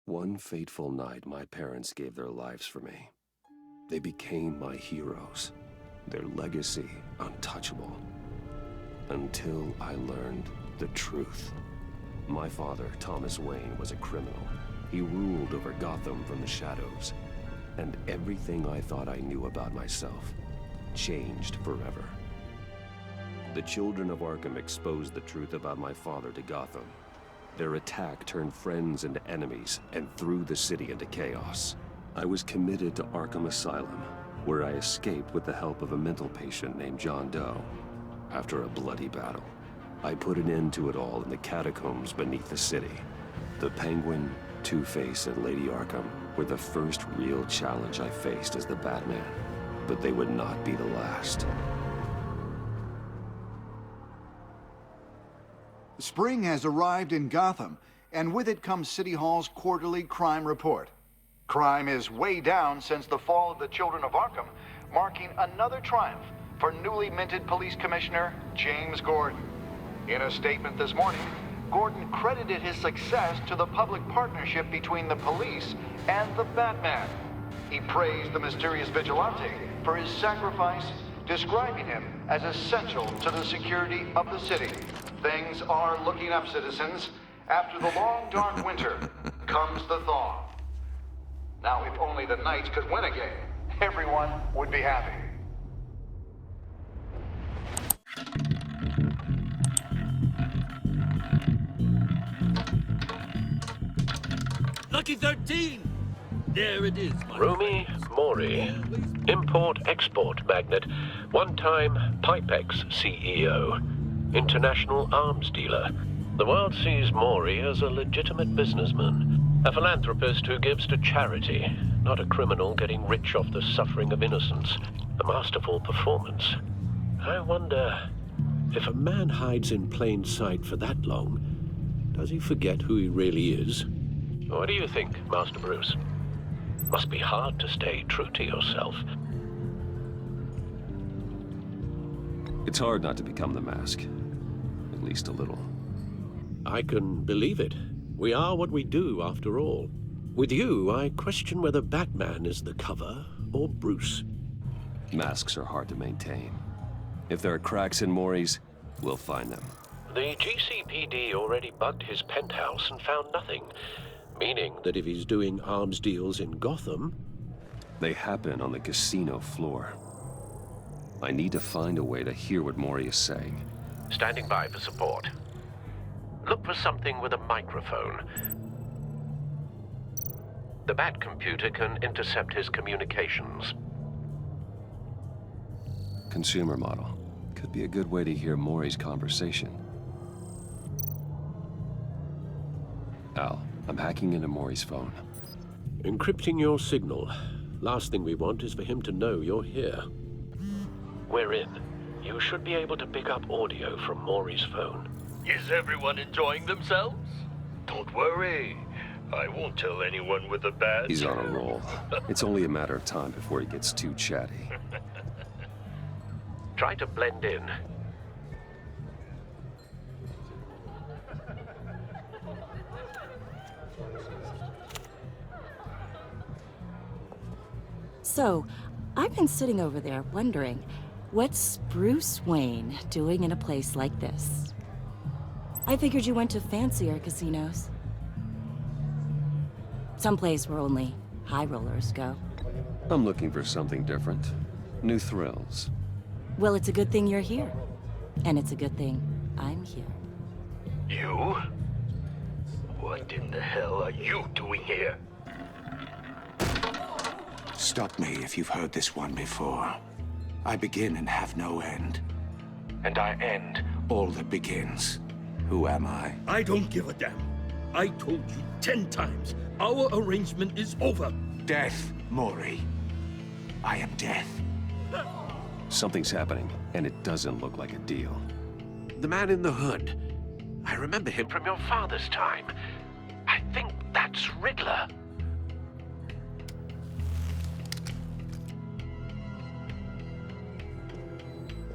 One fateful night, my parents gave their lives for me. They became my heroes, their legacy untouchable. Until I learned the truth. My father, Thomas Wayne, was a criminal. He ruled over Gotham from the shadows. And everything I thought I knew about myself changed forever. The children of Arkham exposed the truth about my father to Gotham. Their attack turned friends into enemies and threw the city into chaos. I was committed to Arkham Asylum, where I escaped with the help of a mental patient named John Doe. After a bloody battle, I put an end to it all in the catacombs beneath the city. The Penguin, Two-Face, and Lady Arkham were the first real challenge I faced as the Batman, but they would not be the last. Spring has arrived in Gotham, and with it comes City Hall's quarterly crime report. Crime is way down since the fall of the Children of Arkham, marking another triumph for newly minted Police Commissioner James Gordon. In a statement this morning, Gordon credited his success to the public partnership between the police and the Batman. He praised the mysterious vigilante for his sacrifice, describing him as essential to the security of the city. Things are looking up, citizens. After the long, dark winter comes the thaw. Now, if only the Knights could win again, everyone would be happy. Lucky 13! There it is, my Rumi Mori, import-export magnate, one-time Pipex CEO, international arms dealer. The world sees Mori as a legitimate businessman, a philanthropist who gives to charity, not a criminal getting rich off the suffering of innocence. A masterful performance. I wonder, if a man hides in plain sight for that long, does he forget who he really is? What do you think, Master Bruce? Must be hard to stay true to yourself. It's hard not to become the mask. At least a little. I can believe it. We are what we do, after all. With you, I question whether Batman is the cover or Bruce. Masks are hard to maintain. If there are cracks in Maury's, we'll find them. The GCPD already bugged his penthouse and found nothing, meaning that if he's doing arms deals in Gotham... They happen on the casino floor. I need to find a way to hear what Maury is saying. Standing by for support. Look for something with a microphone. The Bat computer can intercept his communications. Consumer model. Could be a good way to hear Maury's conversation. Al, I'm hacking into Maury's phone. Encrypting your signal. Last thing we want is for him to know you're here. We're in. You should be able to pick up audio from Maury's phone. Is everyone enjoying themselves? Don't worry. I won't tell anyone with a badge. He's on a roll. It's only a matter of time before he gets too chatty. Try to blend in. So, I've been sitting over there wondering, what's Bruce Wayne doing in a place like this? I figured you went to fancier casinos. Someplace where only high rollers go. I'm looking for something different. New thrills. Well, it's a good thing you're here. And it's a good thing I'm here. You? What in the hell are you doing here? Stop me if you've heard this one before. I begin and have no end. And I end all that begins. Who am I? I don't give a damn. I told you 10 times. Our arrangement is over. Death, Maury. I am death. Something's happening, and it doesn't look like a deal. The man in the hood. I remember him from your father's time. I think that's Riddler.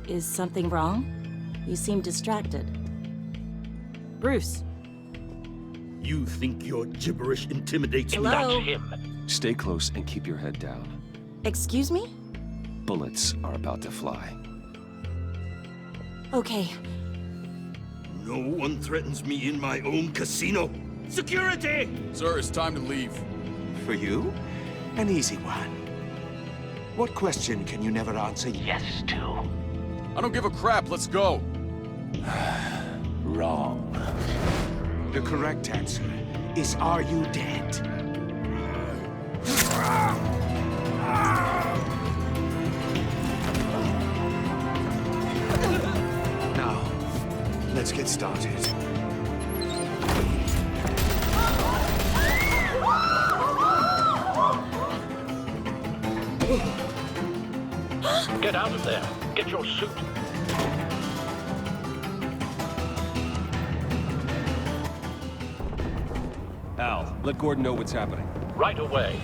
Is something wrong? You seem distracted. Bruce. You think your gibberish intimidates me? Hello? That's him. Stay close and keep your head down. Excuse me? Bullets are about to fly. Okay. No one threatens me in my own casino. Security! Sir, it's time to leave. For you? An easy one. What question can you never answer yes to? I don't give a crap, let's go. Wrong. The correct answer is, are you dead? Now, let's get started. Get out of there. Get your suit. Al, let Gordon know what's happening. Right away.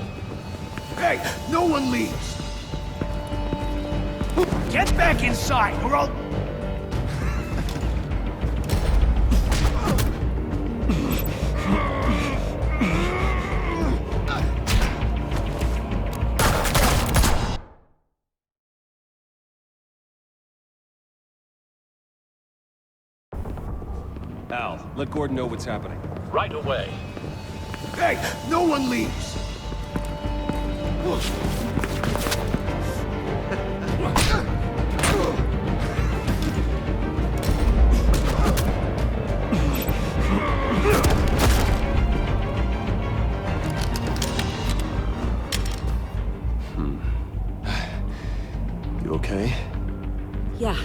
Hey, no one leaves! Get back inside, or I'll... Al, let Gordon know what's happening. Right away. Hey, no one leaves! You okay? Yeah,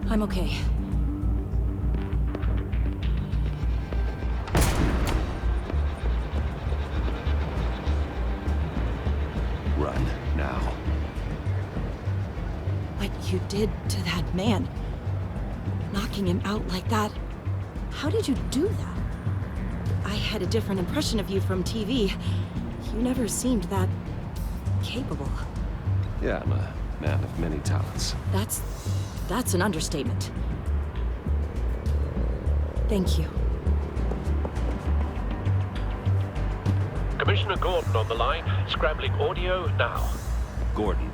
I'm okay. Run, now. What you did to that man, knocking him out like that, how did you do that? had a different impression of you from TV. You never seemed that capable. Yeah, I'm a man of many talents. That's an understatement. Thank you. Commissioner Gordon on the line, scrambling audio now. Gordon.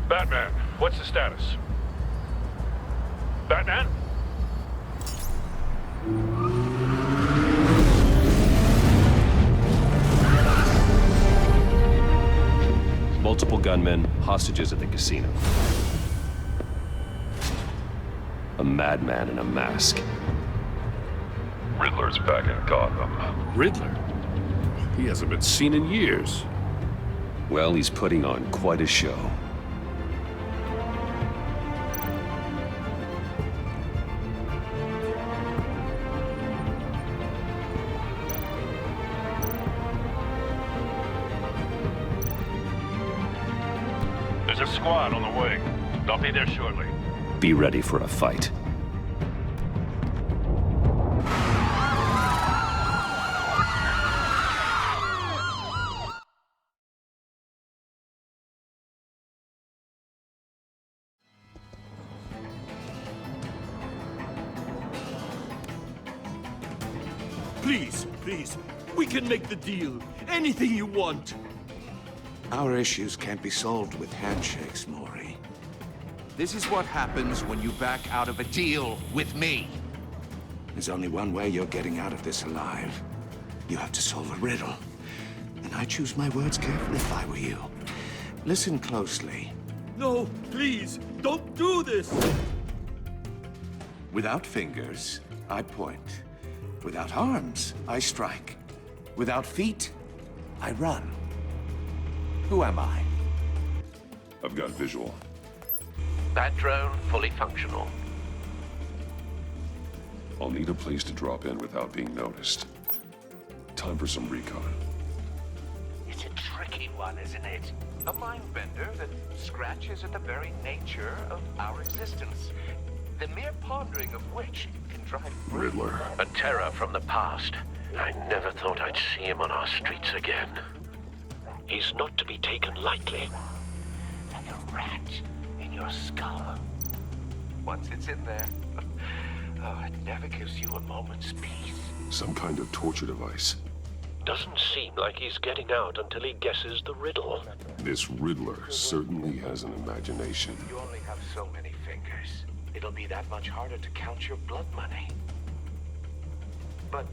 Batman, what's the status? Batman? Multiple gunmen, hostages at the casino. A madman in a mask. Riddler's back in Gotham. Riddler? He hasn't been seen in years. Well, he's putting on quite a show. There's a squad on the way. They'll be there shortly. Be ready for a fight. Please, we can make the deal. Anything you want. Our issues can't be solved with handshakes, Maury. This is what happens when you back out of a deal with me. There's only one way you're getting out of this alive. You have to solve a riddle. And I choose my words carefully if I were you. Listen closely. No, please, don't do this. Without fingers, I point. Without arms, I strike. Without feet, I run. Who am I? I've got visual. That drone fully functional. I'll need a place to drop in without being noticed. Time for some recon. It's a tricky one, isn't it? A mind bender that scratches at the very nature of our existence. The mere pondering of which can drive Riddler. A terror from the past. I never thought I'd see him on our streets again. He's not to be taken lightly. like a rat in your skull. Once it's in there, oh, it never gives you a moment's peace. Some kind of torture device. Doesn't seem like he's getting out until he guesses the riddle. This Riddler certainly has an imagination. You only have so many fingers. It'll be that much harder to count your blood money. But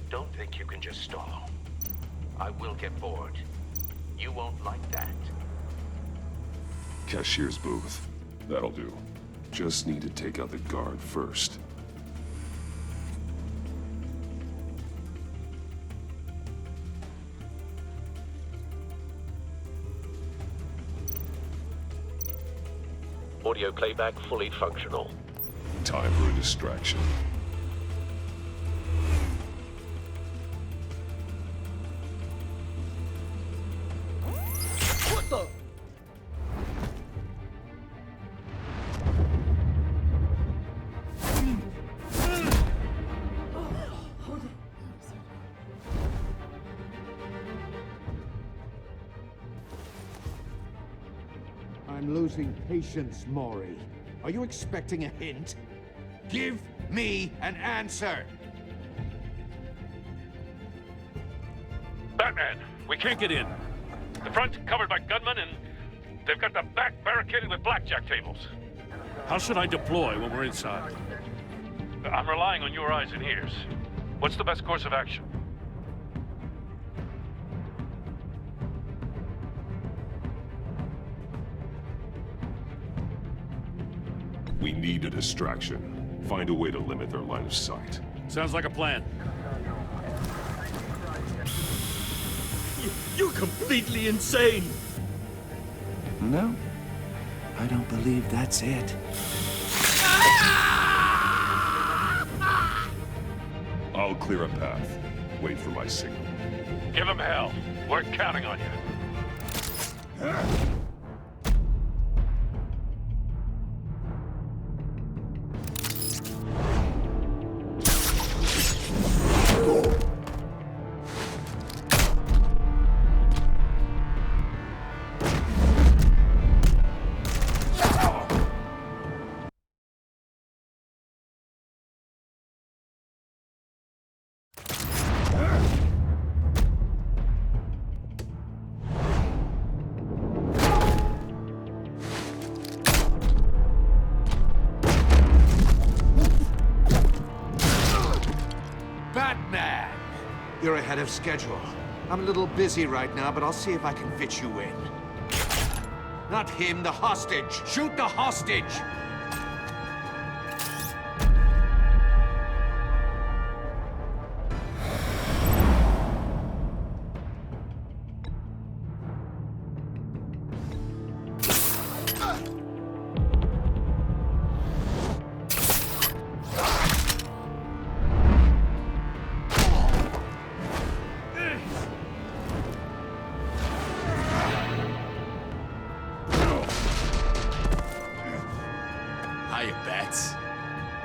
don't think you can just stall. I will get bored. You won't like that. Cashier's booth. That'll do. Just need to take out the guard first. Audio playback fully functional. Time for a distraction. What the? I'm losing patience, Maury. Are you expecting a hint? Give me an answer! Batman, we can't get in. The front covered by gunmen, and they've got the back barricaded with blackjack tables. How should I deploy when we're inside? I'm relying on your eyes and ears. What's the best course of action? We need a distraction. Find a way to limit their line of sight. Sounds like a plan. You're completely insane! No, I don't believe that's it. I'll clear a path. Wait for my signal. Give him hell. We're counting on you. ahead of schedule. I'm a little busy right now, but I'll see if I can fit you in. Not him, the hostage! Shoot the hostage!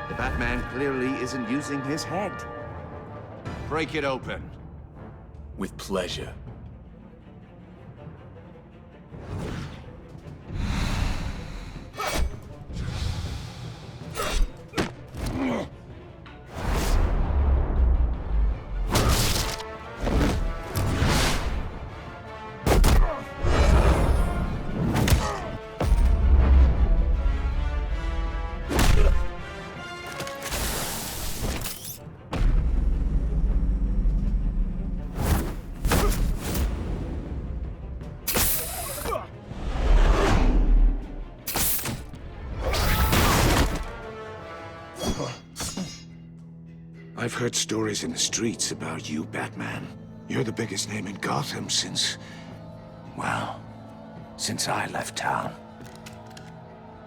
The Batman clearly isn't using his head. Break it open. With pleasure. I've heard stories in the streets about you, Batman. You're the biggest name in Gotham since... well, since I left town.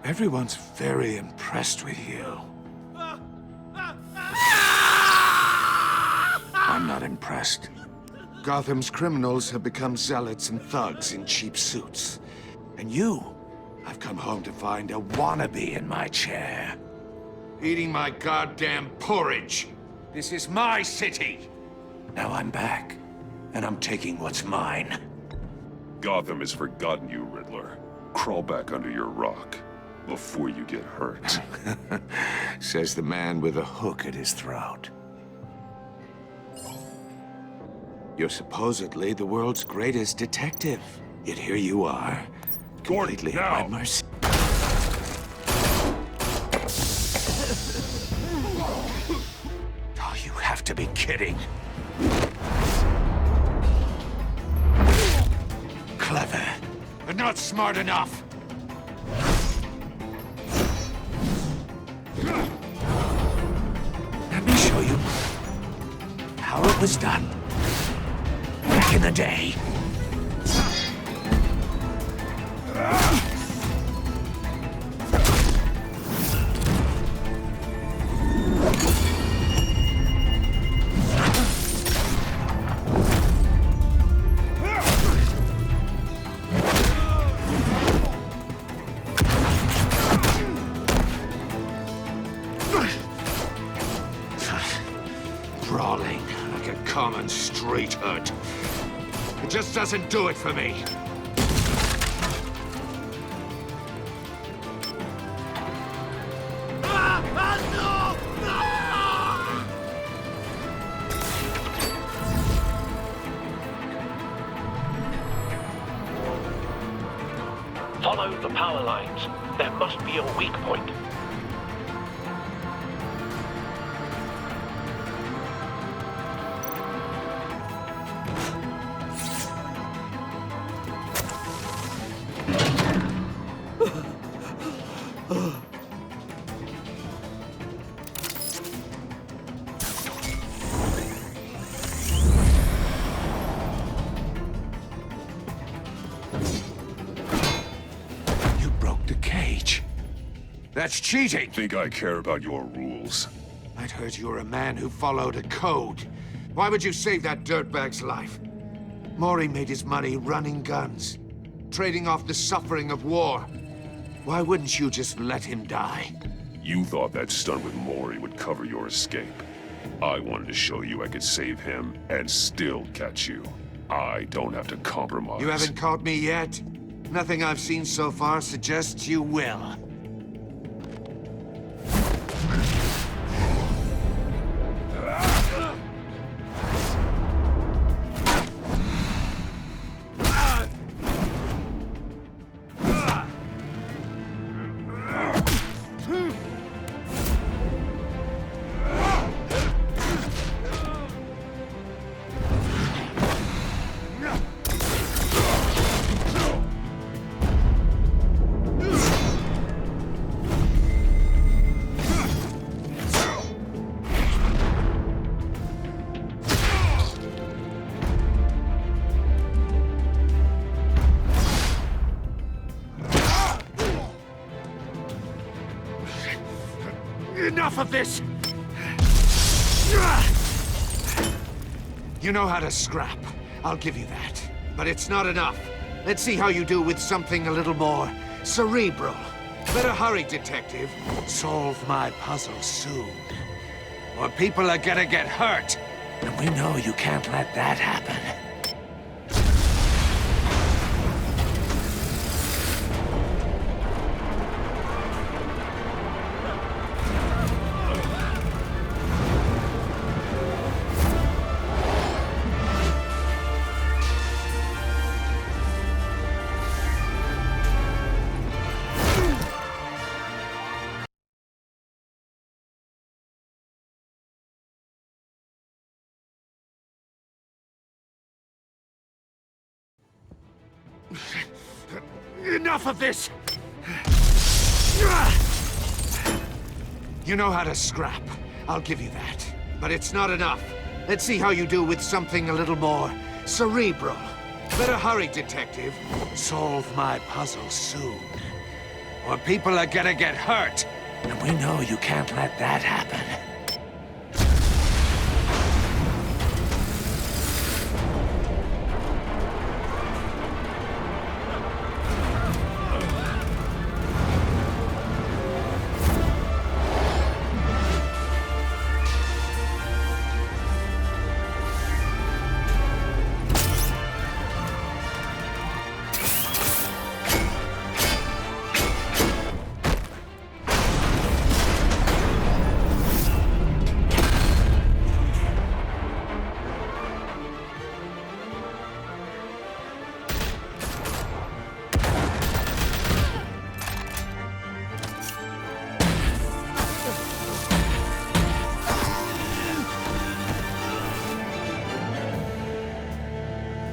Everyone's very impressed with you. I'm not impressed. Gotham's criminals have become zealots and thugs in cheap suits. And you, I've come home to find a wannabe in my chair. Eating my goddamn porridge. This is my city! Now I'm back, and I'm taking what's mine. Gotham has forgotten you, Riddler. Crawl back under your rock before you get hurt. Says the man with a hook at his throat. You're supposedly the world's greatest detective. Yet here you are, completely at my mercy. Oh, you have to be kidding. Clever, but not smart enough. Let me show you how it was done back in the day. Brawling like a common street hood. It just doesn't do it for me. Follow the power lines. There must be a weak point. That's cheating! Think I care about your rules? I'd heard you were a man who followed a code. Why would you save that dirtbag's life? Mori made his money running guns, trading off the suffering of war. Why wouldn't you just let him die? You thought that stunt with Mori would cover your escape. I wanted to show you I could save him and still catch you. I don't have to compromise. You haven't caught me yet? Nothing I've seen so far suggests you will. Enough of this! You know how to scrap. I'll give you that. But it's not enough. Let's see how you do with something a little more cerebral. Better hurry, detective. Solve my puzzle soon. Or people are gonna get hurt. And we know you can't let that happen. Enough of this! You know how to scrap. I'll give you that. But it's not enough. Let's see how you do with something a little more cerebral. Better hurry, detective. Solve my puzzle soon. Or people are gonna get hurt. And we know you can't let that happen.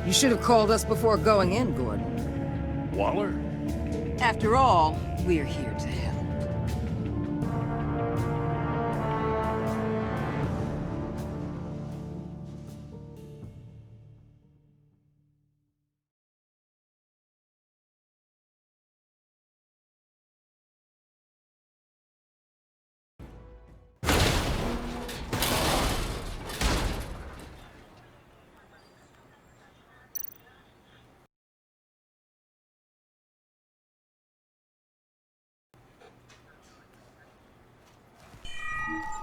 You should have called us before going in, Gordon. Waller? After all, we're here to help.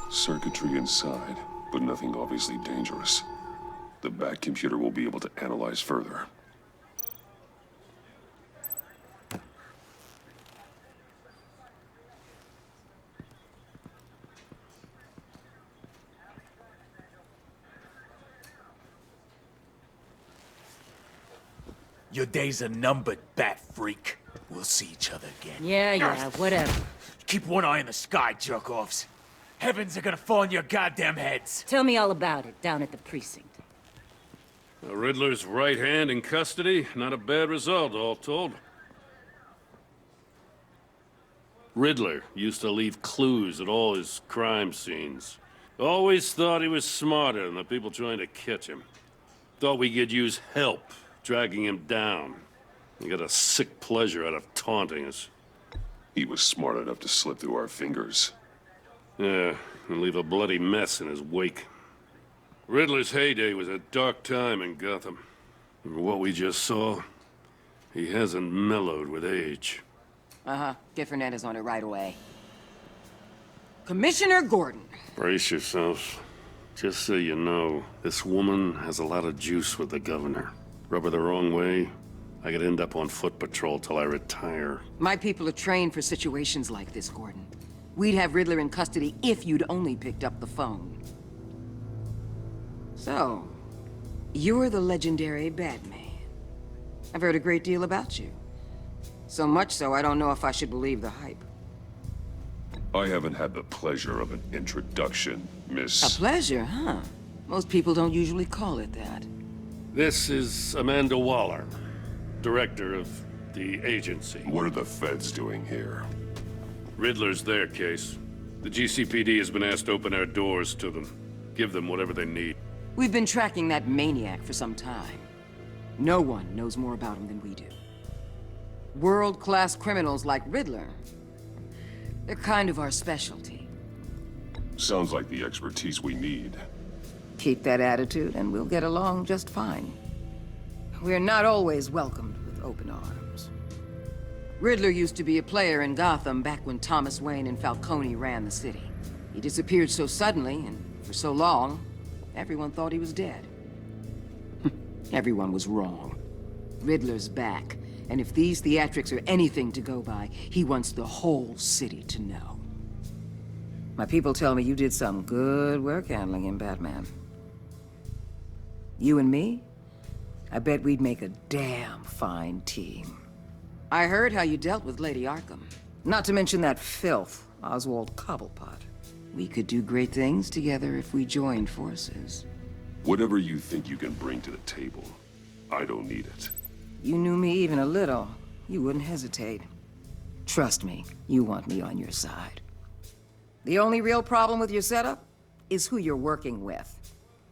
Circuitry inside, but nothing obviously dangerous. The back computer will be able to analyze further. Your days are numbered, bat freak. We'll see each other again. Yeah, whatever. Keep one eye in the sky, jerk-offs. Heavens are gonna fall on your goddamn heads. Tell me all about it down at the precinct. The Riddler's right hand in custody. Not a bad result, all told. Riddler used to leave clues at all his crime scenes. Always thought he was smarter than the people trying to catch him. Thought we could use help dragging him down. He got a sick pleasure out of taunting us. He was smart enough to slip through our fingers. Yeah, and leave a bloody mess in his wake. Riddler's heyday was a dark time in Gotham. And what we just saw, he hasn't mellowed with age. Get Fernandez on it right away. Commissioner Gordon. Brace yourselves. Just so you know, this woman has a lot of juice with the governor. Rub her the wrong way, I could end up on foot patrol till I retire. My people are trained for situations like this, Gordon. We'd have Riddler in custody if you'd only picked up the phone. So, you're the legendary Batman. I've heard a great deal about you. So much so, I don't know if I should believe the hype. I haven't had the pleasure of an introduction, Miss... A pleasure, huh? Most people don't usually call it that. This is Amanda Waller, director of the agency. What are the feds doing here? Riddler's their case. The GCPD has been asked to open our doors to them. Give them whatever they need. We've been tracking that maniac for some time. No one knows more about him than we do. World-class criminals like Riddler. They're kind of our specialty. Sounds like the expertise we need. Keep that attitude and we'll get along just fine. We're not always welcomed with open arms. Riddler used to be a player in Gotham back when Thomas Wayne and Falcone ran the city. He disappeared so suddenly and for so long, everyone thought he was dead. Everyone was wrong. Riddler's back, and if these theatrics are anything to go by, he wants the whole city to know. My people tell me you did some good work handling him, Batman. You and me? I bet we'd make a damn fine team. I heard how you dealt with Lady Arkham. Not to mention that filth, Oswald Cobblepot. We could do great things together if we joined forces. Whatever you think you can bring to the table, I don't need it. You knew me even a little, you wouldn't hesitate. Trust me, you want me on your side. The only real problem with your setup is who you're working with.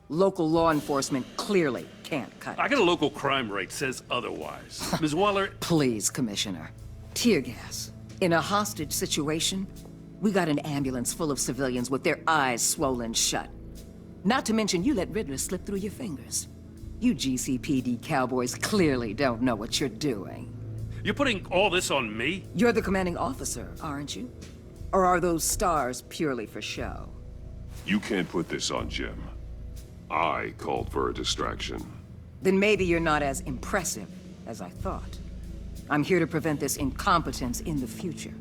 Local law enforcement clearly can't cut it. I got a local crime rate says otherwise. Ms. Waller... Please, Commissioner. Tear gas. In a hostage situation, we got an ambulance full of civilians with their eyes swollen shut. Not to mention you let Riddler slip through your fingers. You GCPD cowboys clearly don't know what you're doing. You're putting all this on me? You're the commanding officer, aren't you? Or are those stars purely for show? You can't put this on Jim. I called for a distraction. Then maybe you're not as impressive as I thought. I'm here to prevent this incompetence in the future.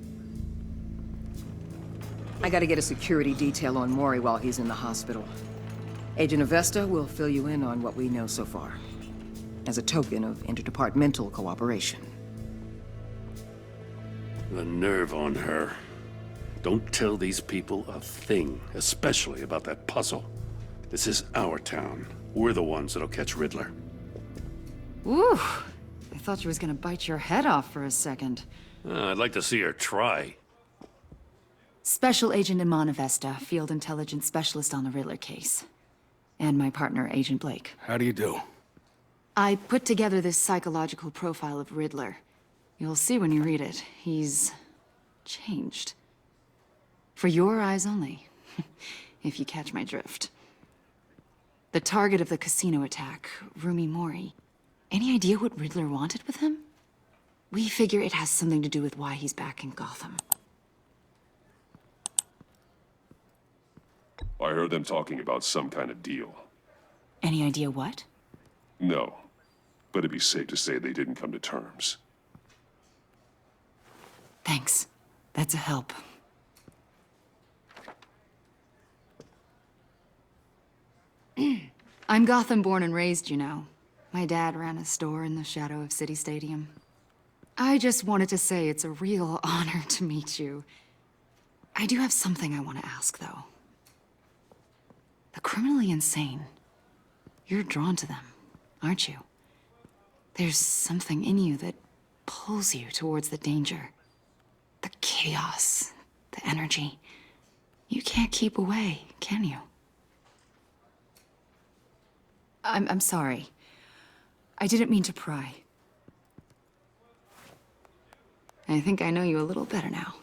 I gotta get a security detail on Mori while he's in the hospital. Agent Avesta will fill you in on what we know so far, as a token of interdepartmental cooperation. The nerve on her. Don't tell these people a thing, especially about that puzzle. This is our town. We're the ones that'll catch Riddler. Ooh, I thought she was gonna bite your head off for a second. I'd like to see her try. Special Agent Iman Avesta, Field Intelligence Specialist on the Riddler case. And my partner, Agent Blake. How do you do? I put together this psychological profile of Riddler. You'll see when you read it. He's changed. For your eyes only, if you catch my drift. The target of the casino attack, Rumi Mori. Any idea what Riddler wanted with him? We figure it has something to do with why he's back in Gotham. I heard them talking about some kind of deal. Any idea what? No, but it'd be safe to say they didn't come to terms. Thanks. That's a help. I'm Gotham born and raised, you know. My dad ran a store in the shadow of City Stadium. I just wanted to say it's a real honor to meet you. I do have something I want to ask, though. The criminally insane. You're drawn to them, aren't you? There's something in you that pulls you towards the danger. The chaos, the energy. You can't keep away, can you? I'm sorry. I didn't mean to pry. I think I know you a little better now.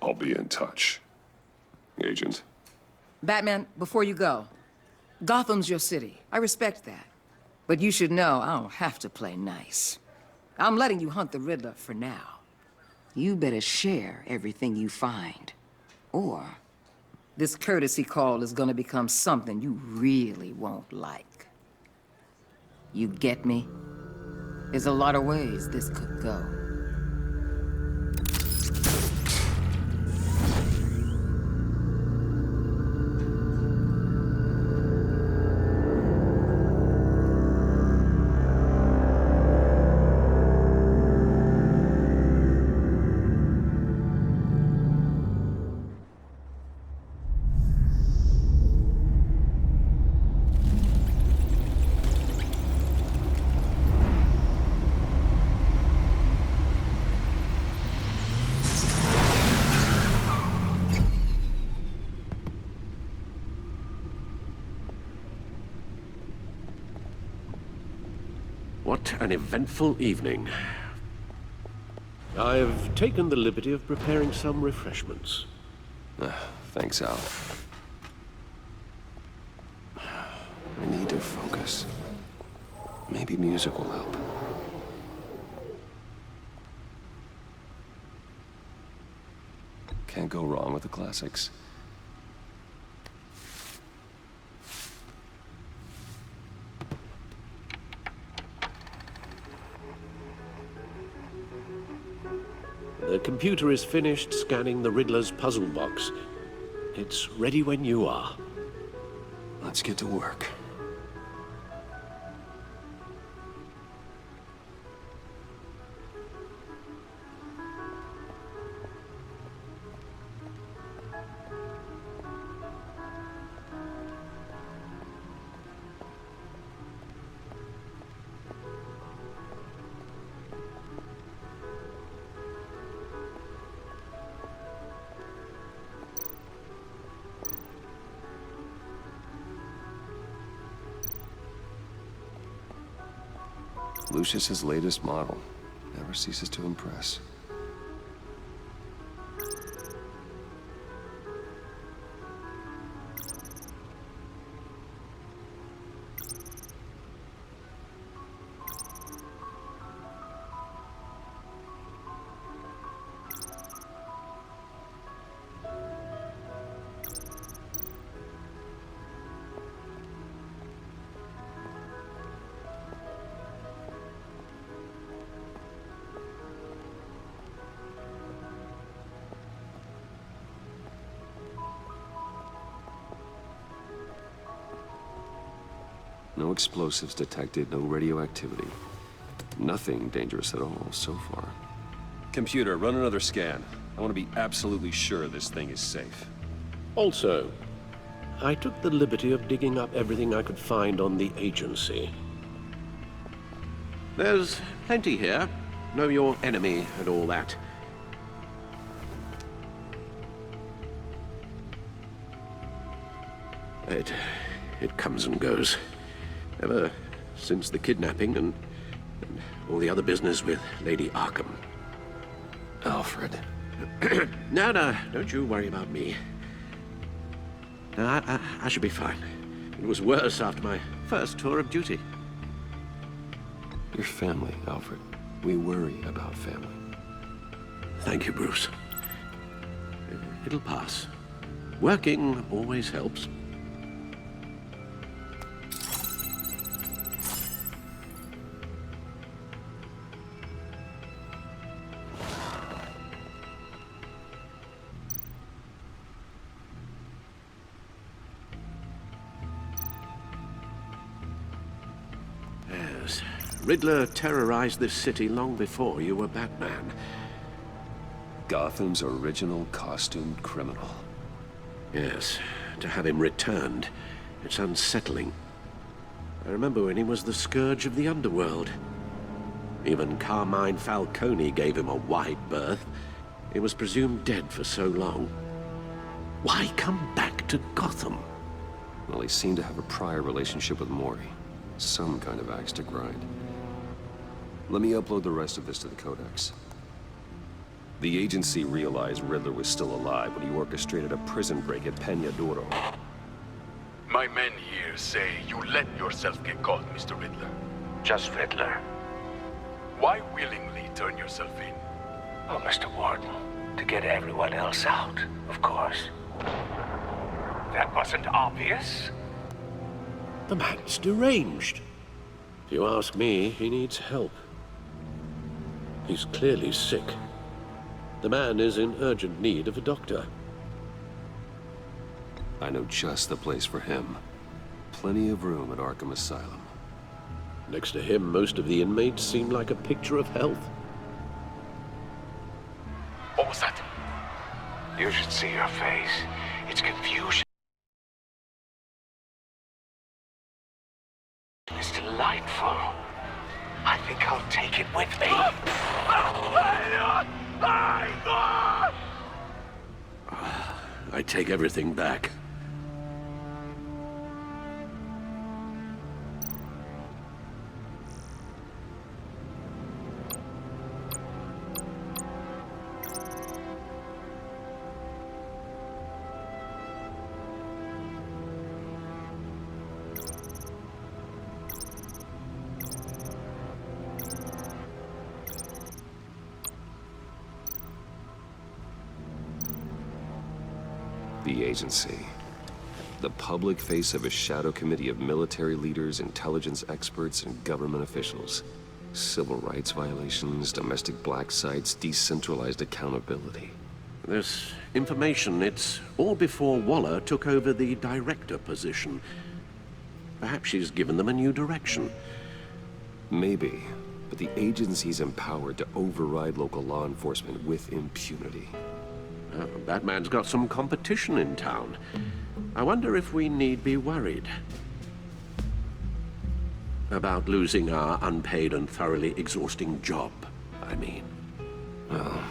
I'll be in touch. Agent. Batman, before you go, Gotham's your city. I respect that. But you should know I don't have to play nice. I'm letting you hunt the Riddler for now. You better share everything you find. Or this courtesy call is gonna become something you really won't like. You get me? There's a lot of ways this could go. What an eventful evening. I've taken the liberty of preparing some refreshments. Thanks, Al. I need to focus. Maybe music will help. Can't go wrong with the classics. The computer is finished scanning the Riddler's puzzle box. It's ready when you are. Let's get to work. Lucius's latest model. Never ceases to impress. No explosives detected, no radioactivity. Nothing dangerous at all so far. Computer, run another scan. I want to be absolutely sure this thing is safe. Also, I took the liberty of digging up everything I could find on the agency. There's plenty here. Know your enemy and all that. It comes and goes. Ever since the kidnapping and all the other business with Lady Arkham. Alfred. No, don't you worry about me. No, I should be fine. It was worse after my first tour of duty. Your family, Alfred. We worry about family. Thank you, Bruce. It'll pass. Working always helps. Riddler terrorized this city long before you were Batman. Gotham's original costumed criminal. Yes, to have him returned, it's unsettling. I remember when he was the scourge of the underworld. Even Carmine Falcone gave him a wide berth. He was presumed dead for so long. Why come back to Gotham? Well, he seemed to have a prior relationship with Morty. Some kind of axe to grind. Let me upload the rest of this to the Codex. The agency realized Riddler was still alive when he orchestrated a prison break at Peña Duro. My men here say you let yourself get caught, Mr. Riddler. Just Riddler. Why willingly turn yourself in? Oh, Mr. Warden, to get everyone else out, of course. That wasn't obvious. The man's deranged. If you ask me, he needs help. He's clearly sick. The man is in urgent need of a doctor. I know just the place for him. Plenty of room at Arkham Asylum. Next to him, most of the inmates seem like a picture of health. What was that? You should see your face. It's confusion. It's delightful. I think I'll take it with me. I take everything back. the agency. The public face of a shadow committee of military leaders, intelligence experts, and government officials. Civil rights violations, domestic black sites, decentralized accountability. This information, it's all before Waller took over the director position. Perhaps she's given them a new direction. Maybe, but the agency's empowered to override local law enforcement with impunity. Batman's got some competition in town. I wonder if we need be worried about losing our unpaid and thoroughly exhausting job, I mean. Well,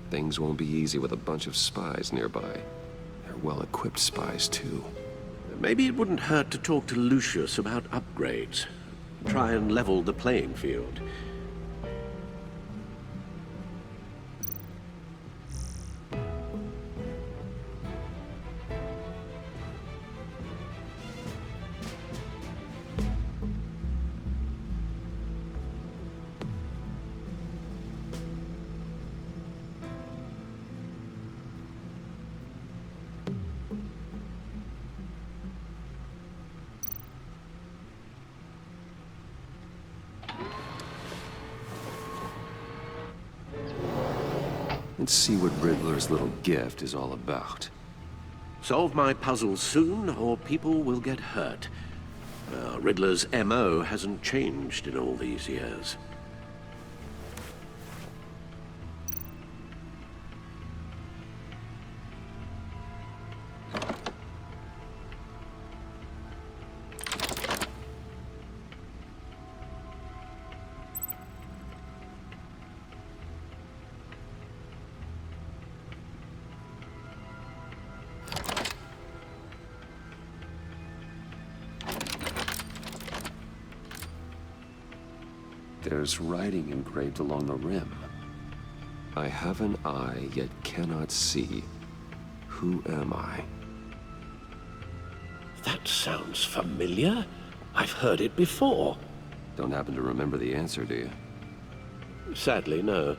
things won't be easy with a bunch of spies nearby. They're well-equipped spies, too. Maybe it wouldn't hurt to talk to Lucius about upgrades. Try and level the playing field. Let's see what Riddler's little gift is all about. Solve my puzzle soon, or people will get hurt. Riddler's MO hasn't changed in all these years. There's writing engraved along the rim. I have an eye, yet cannot see. Who am I? That sounds familiar. I've heard it before. Don't happen to remember the answer, do you? Sadly, no.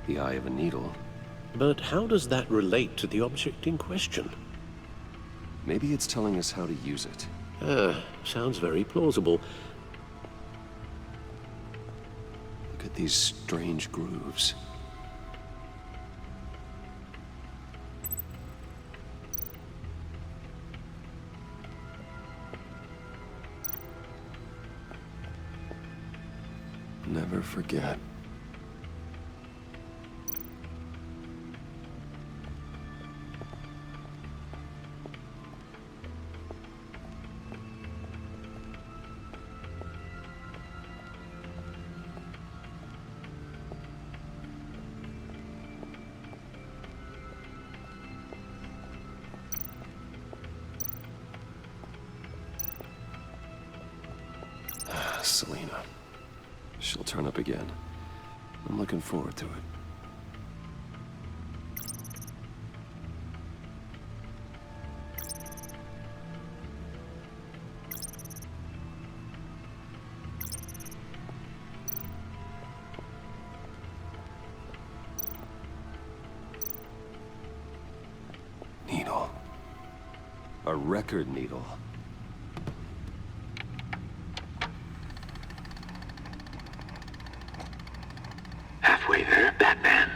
The eye of a needle. But how does that relate to the object in question? Maybe it's telling us how to use it. Sounds very plausible. Look at these strange grooves. Never forget. Selina. She'll turn up again. I'm looking forward to it. Needle. A record needle. Halfway there, Batman.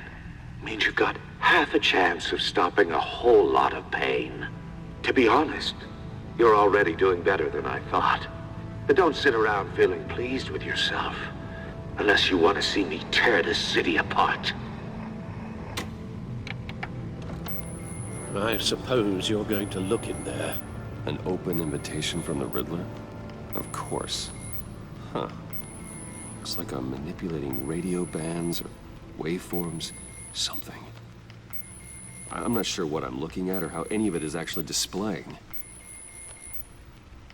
Means you've got half a chance of stopping a whole lot of pain. To be honest, you're already doing better than I thought. But don't sit around feeling pleased with yourself. Unless you want to see me tear this city apart. I suppose you're going to look in there. An open invitation from the Riddler? Of course. Huh. Looks like I'm manipulating radio bands or waveforms, something. I'm not sure what I'm looking at or how any of it is actually displaying.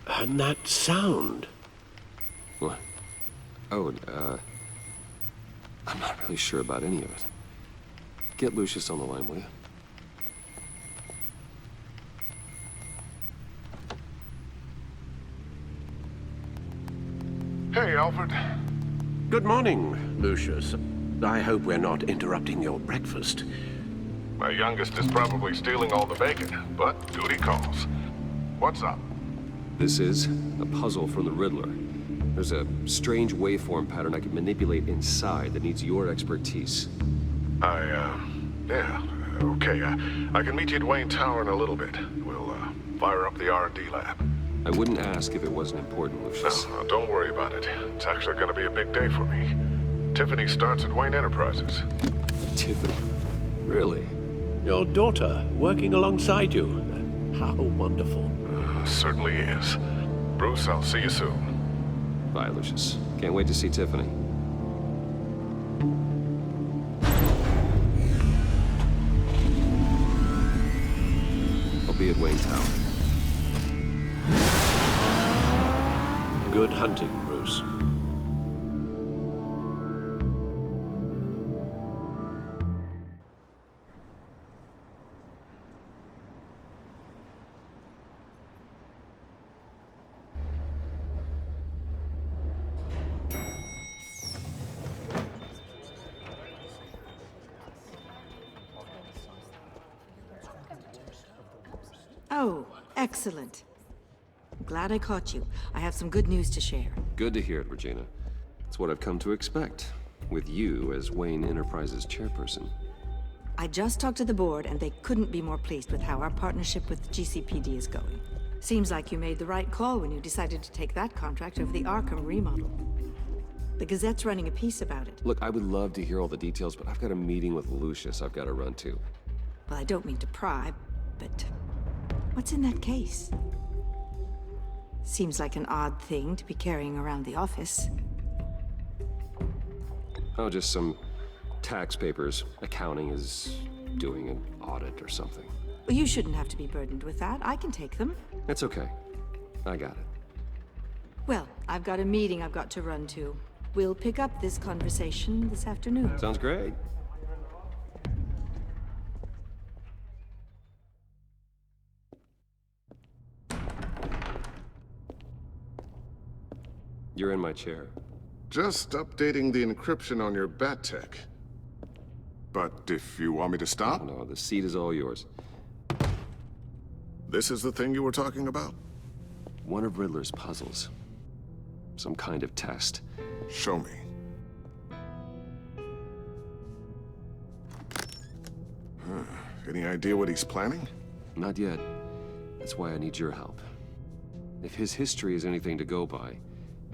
And that sound? What? Oh, I'm not really sure about any of it. Get Lucius on the line, will you? Hey, Alfred. Good morning, Lucius. I hope we're not interrupting your breakfast. My youngest is probably stealing all the bacon, but duty calls. What's up? This is a puzzle from the Riddler. There's a strange waveform pattern I can manipulate inside that needs your expertise. Yeah, okay. I can meet you at Wayne Tower in a little bit. We'll, fire up the R&D lab. I wouldn't ask if it wasn't important, Lucius. No, don't worry about it. It's actually gonna be a big day for me. Tiffany starts at Wayne Enterprises. Tiffany? Really? Your daughter working alongside you. How wonderful. Certainly is. Bruce, I'll see you soon. Bye, Lucius. Can't wait to see Tiffany. I'll be at Wayne Tower. Good hunting, Bruce. Oh, excellent. I'm glad I caught you. I have some good news to share. Good to hear it, Regina. It's what I've come to expect, with you as Wayne Enterprises chairperson. I just talked to the board, and they couldn't be more pleased with how our partnership with GCPD is going. Seems like you made the right call when you decided to take that contract over the Arkham remodel. The Gazette's running a piece about it. Look, I would love to hear all the details, but I've got a meeting with Lucius I've got to run to. Well, I don't mean to pry, but what's in that case? Seems like an odd thing to be carrying around the office. Oh, just some tax papers. Accounting is doing an audit or something. Well, you shouldn't have to be burdened with that. I can take them. It's okay. I got it. Well, I've got a meeting I've got to run to. We'll pick up this conversation this afternoon. Sounds great. You're in my chair. Just updating the encryption on your bat tech. But if you want me to stop? No, the seat is all yours. This is the thing you were talking about? One of Riddler's puzzles. Some kind of test. Show me. Any idea what he's planning? Not yet. That's why I need your help. If his history is anything to go by,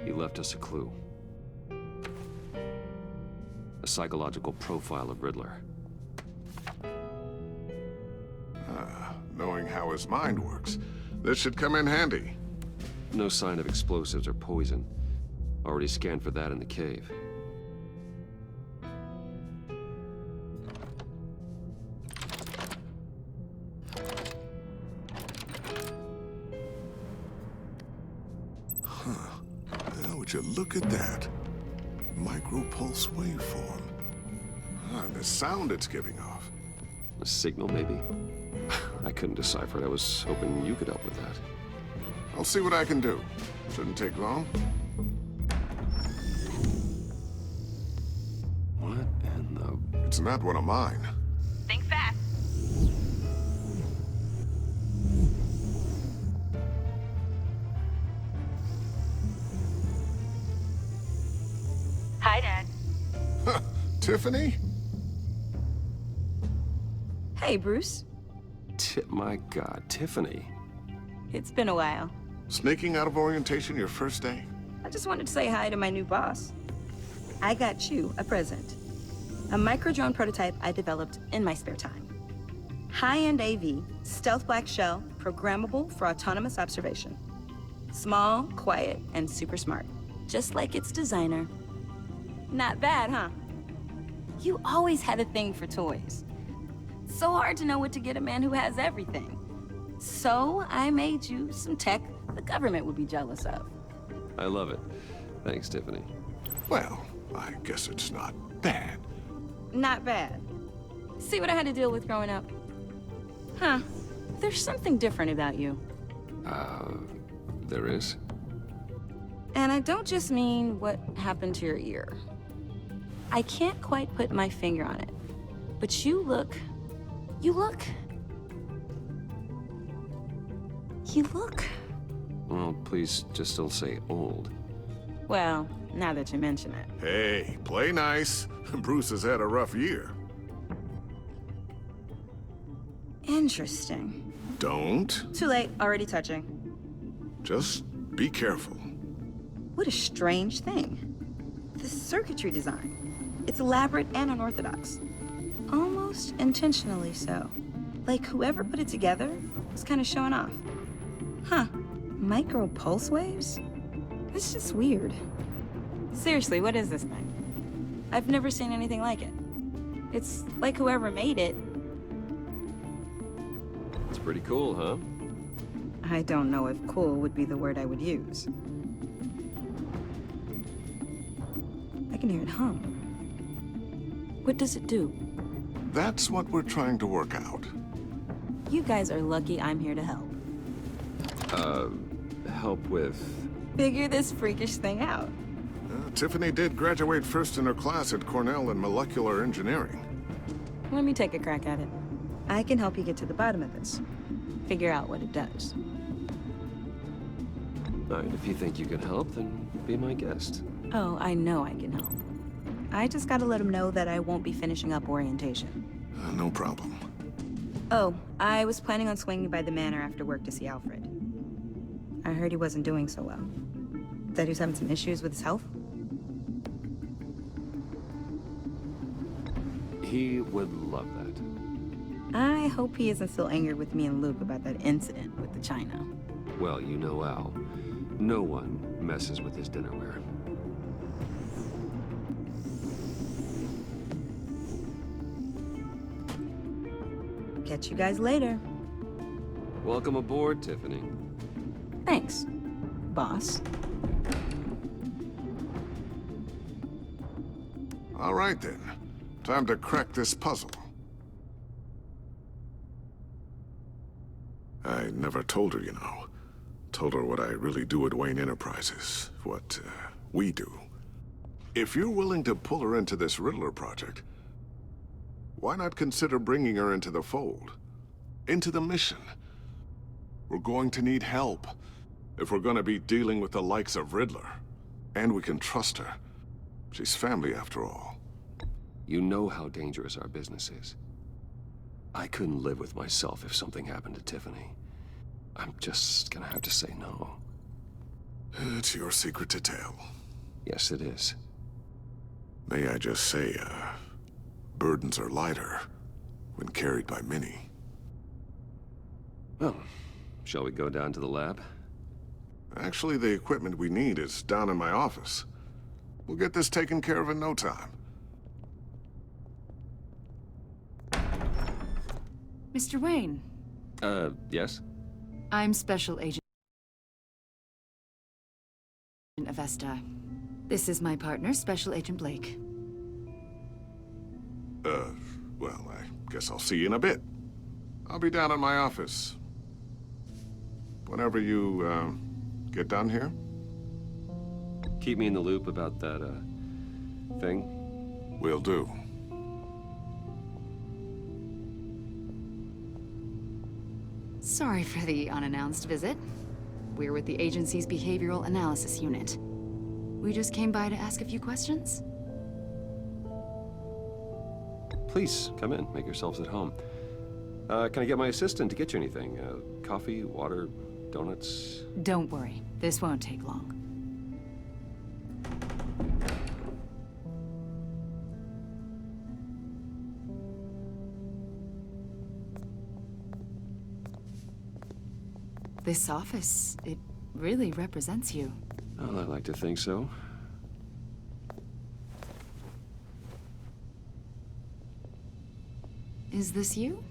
he left us a clue. A psychological profile of Riddler. Knowing how his mind works, this should come in handy. No sign of explosives or poison. Already scanned for that in the cave. Would you look at that? Micropulse waveform. And the sound it's giving off. A signal, maybe? I couldn't decipher it. I was hoping you could help with that. I'll see what I can do. Shouldn't take long. What in the... It's not one of mine. Think fast. Hi, Dad. Tiffany? Hey, Bruce. My God, Tiffany. It's been a while. Sneaking out of orientation your first day? I just wanted to say hi to my new boss. I got you a present. A micro-drone prototype I developed in my spare time. High-end AV, stealth black shell, programmable for autonomous observation. Small, quiet, and super smart. Just like its designer. Not bad, huh? You always had a thing for toys. So hard to know what to get a man who has everything. So I made you some tech the government would be jealous of. I love it. Thanks, Tiffany. Well, I guess it's not bad. Not bad. See what I had to deal with growing up? Huh. There's something different about you. There is? And I don't just mean what happened to your ear. I can't quite put my finger on it, but you look... Well, please just don't say old. Well, now that you mention it. Hey, play nice. Bruce has had a rough year. Interesting. Don't. Too late, already touching. Just be careful. What a strange thing. The circuitry design. It's elaborate and unorthodox. Almost intentionally so. Like whoever put it together was kind of showing off. Huh. Micro pulse waves? It's just weird. Seriously, what is this thing? I've never seen anything like it. It's like whoever made it. It's pretty cool, huh? I don't know if cool would be the word I would use. I can hear it hum. What does it do? That's what we're trying to work out. You guys are lucky I'm here to help. Help with... Figure this freakish thing out. Tiffany did graduate first in her class at Cornell in molecular engineering. Let me take a crack at it. I can help you get to the bottom of this. Figure out what it does. All right, if you think you can help, then be my guest. Oh, I know I can help. I just gotta let him know that I won't be finishing up orientation. No problem. Oh, I was planning on swinging by the manor after work to see Alfred. I heard he wasn't doing so well. That he was having some issues with his health? He would love that. I hope he isn't still angered with me and Luke about that incident with the china. Well, you know Al. No one messes with his dinnerware. Catch you guys later. Welcome aboard, Tiffany. Thanks, boss. All right, then. Time to crack this puzzle. I never told her, you know. Told her what I really do at Wayne Enterprises. What, we do. If you're willing to pull her into this Riddler project, why not consider bringing her into the fold? Into the mission? We're going to need help if we're going to be dealing with the likes of Riddler. And we can trust her. She's family, after all. You know how dangerous our business is. I couldn't live with myself if something happened to Tiffany. I'm just gonna have to say no. It's your secret to tell. Yes, it is. May I just say, burdens are lighter when carried by many. Well, shall we go down to the lab? Actually, the equipment we need is down in my office. We'll get this taken care of in no time. Mr. Wayne. Yes? I'm Special Agent Avesta. This is my partner, Special Agent Blake. Well, I guess I'll see you in a bit. I'll be down in my office. Whenever you, get done here. Keep me in the loop about that, thing. Will do. Sorry for the unannounced visit. We're with the agency's behavioral analysis unit. We just came by to ask a few questions. Please, come in. Make yourselves at home. Can I get my assistant to get you anything? Coffee, water, donuts? Don't worry. This won't take long. This office, it really represents you. Well, I like to think so. Is this you?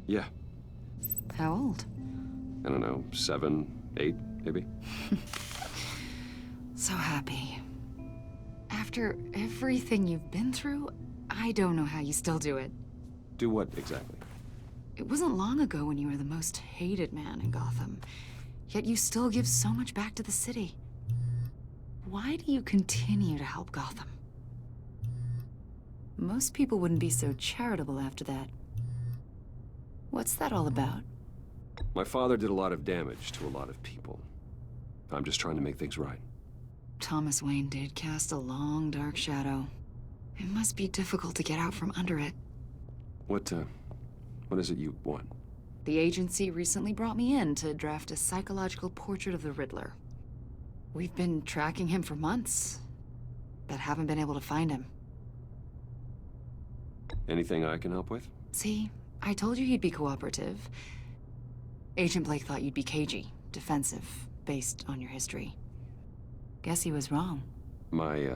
Yeah. How old? I don't know, 7, 8, maybe? So happy. After everything you've been through, I don't know how you still do it. Do what exactly? It wasn't long ago when you were the most hated man in Gotham. Yet you still give so much back to the city. Why do you continue to help Gotham? Most people wouldn't be so charitable after that. What's that all about? My father did a lot of damage to a lot of people. I'm just trying to make things right. Thomas Wayne did cast a long, dark shadow. It must be difficult to get out from under it. What is it you want? The agency recently brought me in to draft a psychological portrait of the Riddler. We've been tracking him for months, but haven't been able to find him. Anything I can help with? See, I told you he'd be cooperative. Agent Blake thought you'd be cagey, defensive, based on your history. Guess he was wrong. My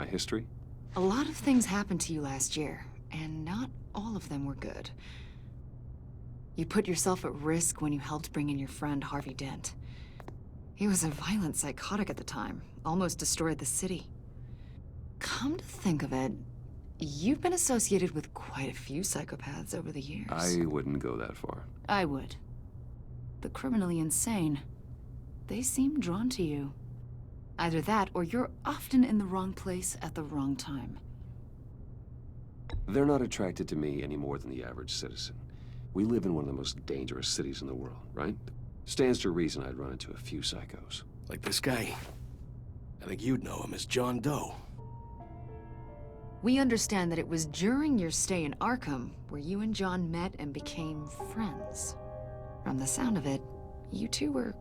history? A lot of things happened to you last year, and not all of them were good. You put yourself at risk when you helped bring in your friend Harvey Dent. He was a violent psychotic at the time, almost destroyed the city. Come to think of it, you've been associated with quite a few psychopaths over the years. I wouldn't go that far. I would. The criminally insane. They seem drawn to you. Either that, or you're often in the wrong place at the wrong time. They're not attracted to me any more than the average citizen. We live in one of the most dangerous cities in the world, right? Stands to reason I'd run into a few psychos. Like this guy. I think you'd know him as John Doe. We understand that it was during your stay in Arkham where you and John met and became friends. From the sound of it, you two were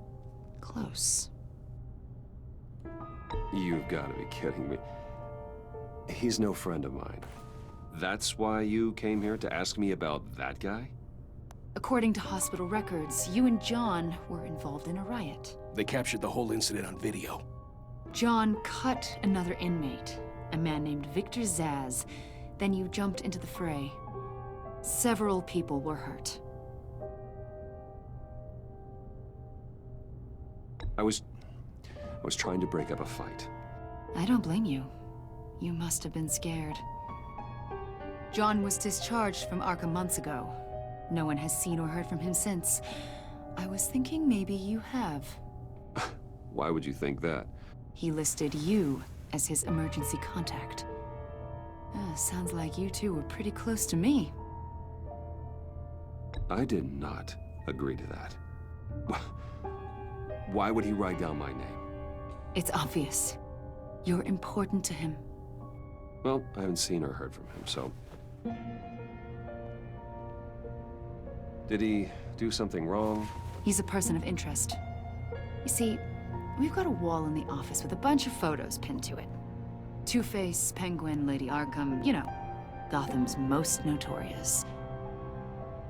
close. You've got to be kidding me. He's no friend of mine. That's why you came here to ask me about that guy? According to hospital records, you and John were involved in a riot. They captured the whole incident on video. John cut another inmate, a man named Victor Zsasz. Then you jumped into the fray. Several people were hurt. I was trying to break up a fight. I don't blame you. You must have been scared. John was discharged from Arkham months ago. No one has seen or heard from him since. I was thinking maybe you have. Why would you think that? He listed you as his emergency contact. Sounds like you two were pretty close to me. I did not agree to that. Why would he write down my name? It's obvious. You're important to him. Well, I haven't seen or heard from him, so... Did he do something wrong? He's a person of interest. You see, we've got a wall in the office with a bunch of photos pinned to it. Two-Face, Penguin, Lady Arkham, you know, Gotham's most notorious.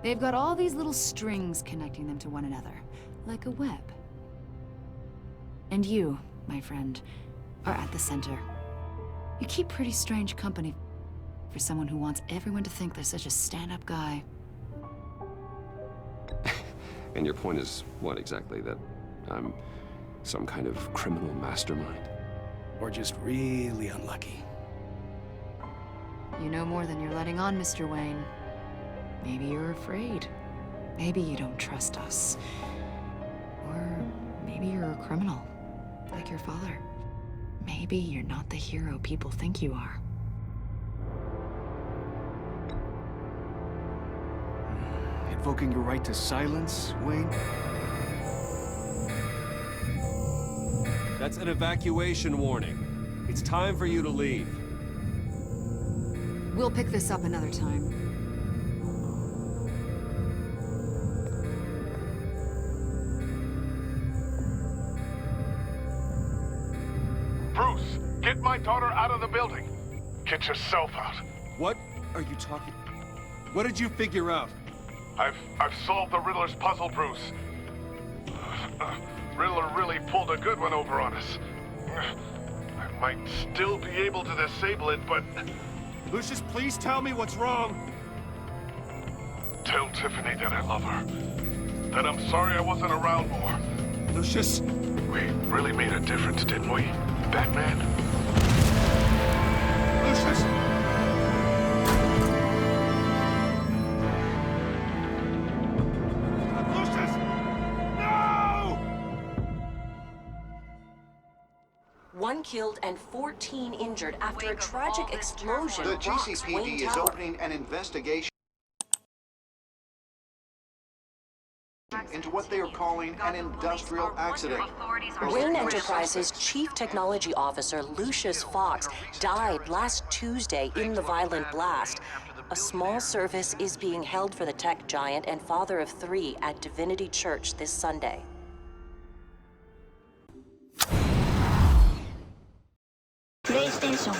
They've got all these little strings connecting them to one another, like a web. And you, my friend, are at the center. You keep pretty strange company for someone who wants everyone to think they're such a stand-up guy. And your point is what exactly? That I'm some kind of criminal mastermind? Or just really unlucky. You know more than you're letting on, Mr. Wayne. Maybe you're afraid. Maybe you don't trust us. Or maybe you're a criminal, like your father. Maybe you're not the hero people think you are. Invoking your right to silence, Wayne? That's an evacuation warning. It's time for you to leave. We'll pick this up another time. Bruce, get my daughter out of the building. Get yourself out. What are you talking? What did you figure out? I've solved the Riddler's puzzle, Bruce. Riddler really pulled a good one over on us. I might still be able to disable it, but... Lucius, please tell me what's wrong. Tell Tiffany that I love her. That I'm sorry I wasn't around more. Lucius? We really made a difference, didn't we, Batman? Lucius! Lucius! No! 1 killed and 14 injured after a tragic explosion The rocks Wayne GCPD is Tower. opening an investigation into what they are calling an industrial accident. Wayne Enterprises' Chief Technology Officer, Lucius Fox, died last Tuesday in the violent blast. A small service is being held for the tech giant and father of 3 at Divinity Church this Sunday. PlayStation